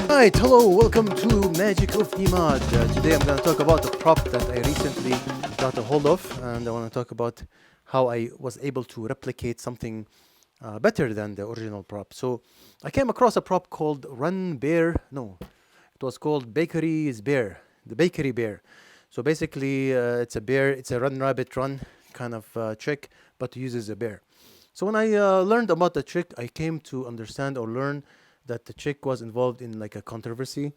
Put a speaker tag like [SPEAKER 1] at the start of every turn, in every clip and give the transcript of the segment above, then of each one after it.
[SPEAKER 1] Alright, hello, welcome to Magic of Nimad. Today I'm going to talk about a prop that I recently got a hold of, and I want to talk about how I was able to replicate something better than the original prop. So I came across a prop called Run Bear. No, it was called Bakery's Bear, the Bakery Bear. So basically, it's a bear, it's a run rabbit run kind of trick, but uses a bear. So when I learned about the trick, I came to understand or learn that the trick was involved in like a controversy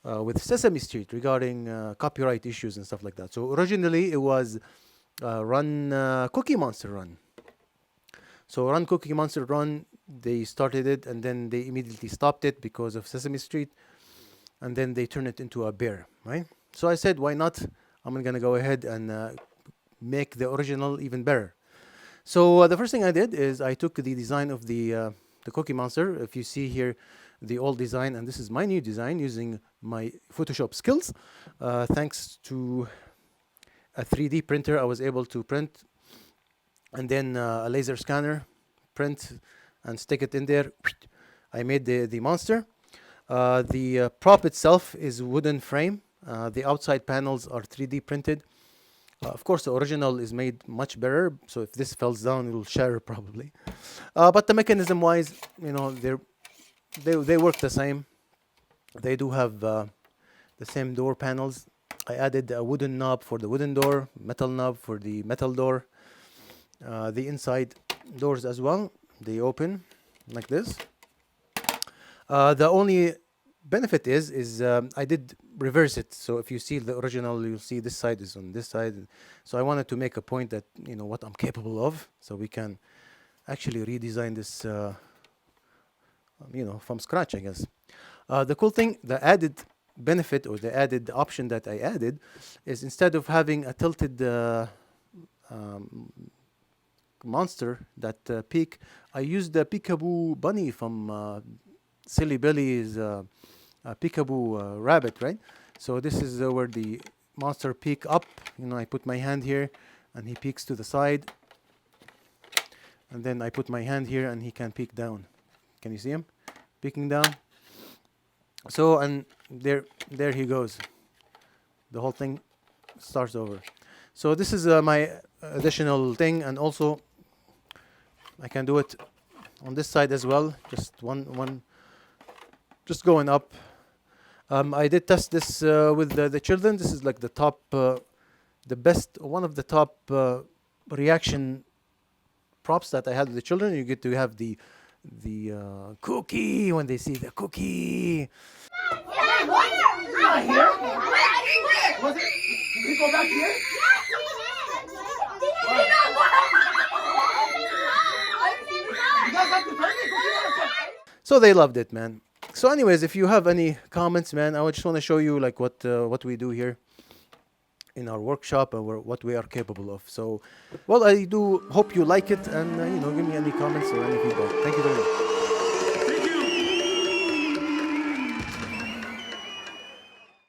[SPEAKER 1] with Sesame Street regarding copyright issues and stuff like that. So originally it was Run Cookie Monster Run. So Run Cookie Monster Run, they started it and then they immediately stopped it because of Sesame Street, and then they turned it into a bear, right? So I said, why not? I'm gonna go ahead and make the original even better. So the first thing I did is I took the design of the Cookie Monster. If you see here, the old design, and this is my new design using my Photoshop skills. Thanks to a 3D printer, I was able to print, and then a laser scanner, print, and stick it in there. I made the monster. The prop itself is wooden frame. The outside panels are 3D printed. Of course, the original is made much better, so if this falls down, it will shatter probably. But the mechanism-wise, you know, they work the same. They do have the same door panels. I added a wooden knob for the wooden door, metal knob for the metal door. The inside doors as well, they open like this. The only benefit is I did reverse it. So if you see the original, you'll see this side is on this side. So I wanted to make a point that, you know, what I'm capable of, so we can actually redesign this, you know, from scratch, I guess. The cool thing, the added benefit or the added option that I added is instead of having a tilted um, monster that peak, I used the Peekaboo bunny from Silly Billy's Peekaboo rabbit, right? So this is where the monster peek up. You know, I put my hand here, and he peeks to the side, and then I put my hand here, and he can peek down. Can you see him peeking down? So and there he goes. The whole thing starts over. So this is my additional thing, and also I can do it on this side as well. Just one, just going up. I did test this with the children. This is like the top, the best, one of the top reaction props that I had with the children. You get to have the cookie when they see the cookie.
[SPEAKER 2] Not here. Was it? Did he go back here? You guys like the turkey?
[SPEAKER 1] So they loved it, man. So anyways, if you have any comments, man, I just want to show you like what we do here in our workshop and what we are capable of. So, well, I do hope you like it, and you know, give me any comments or any feedback. Thank you very much.